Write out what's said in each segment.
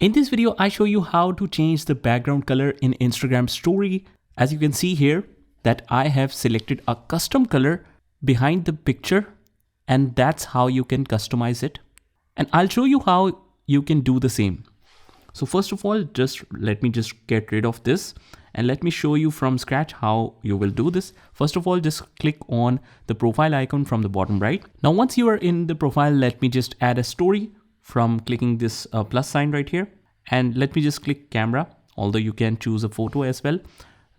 In this video, I show you how to change the background color in Instagram story. As you can see here that I have selected a custom color behind the picture, and that's how you can customize it. And I'll show you how you can do the same. So first of all, let me get rid of this and let me show you from scratch how you will do this. First of all, just click on the profile icon from the bottom right. Now, once you are in the profile, let me just add a story from clicking this plus sign right here. And let me just click camera, although you can choose a photo as well.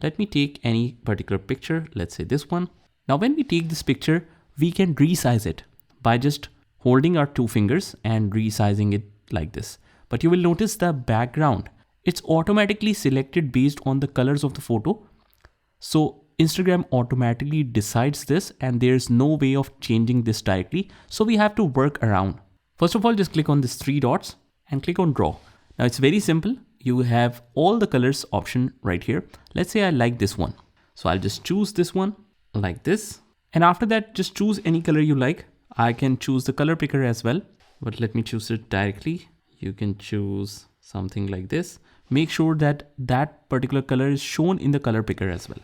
Let me take any particular picture. Let's say this one. Now, when we take this picture, we can resize it by just holding our two fingers and resizing it like this. But you will notice the background, it's automatically selected based on the colors of the photo. So Instagram automatically decides this and there's no way of changing this directly. So we have to work around. First of all, just click on these three dots and click on draw. Now it's very simple. You have all the colors option right here. Let's say I like this one. So I'll just choose this one like this. And after that, just choose any color you like. I can choose the color picker as well, but let me choose it directly. You can choose something like this. Make sure that that particular color is shown in the color picker as well.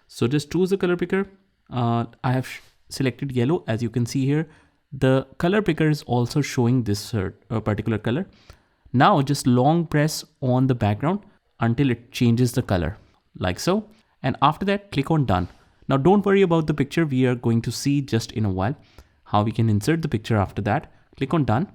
So just choose the color picker. I have selected yellow. As you can see here, the color picker is also showing this particular color. Now just long press on the background until it changes the color like so. And after that, click on done. Now don't worry about the picture. We are going to see just in a while how we can insert the picture after that. Click on done.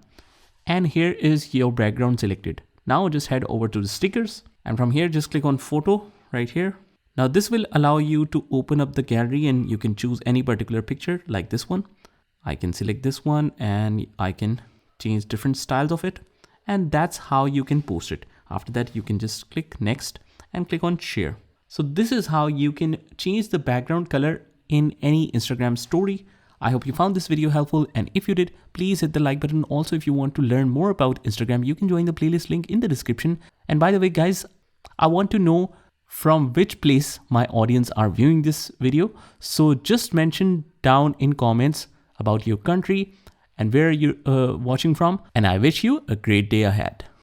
And here is your background selected. Now just head over to the stickers and from here just click on photo right here. Now this will allow you to open up the gallery and you can choose any particular picture like this one. I can select this one and I can change different styles of it. And that's how you can post it. After that, you can just click next and click on share. So this is how you can change the background color in any Instagram story. I hope you found this video helpful, and if you did, please hit the like button. Also, if you want to learn more about Instagram, you can join the playlist link in the description. And by the way, guys, I want to know from which place my audience are viewing this video. So just mention down in comments about your country and where you're watching from. And I wish you a great day ahead.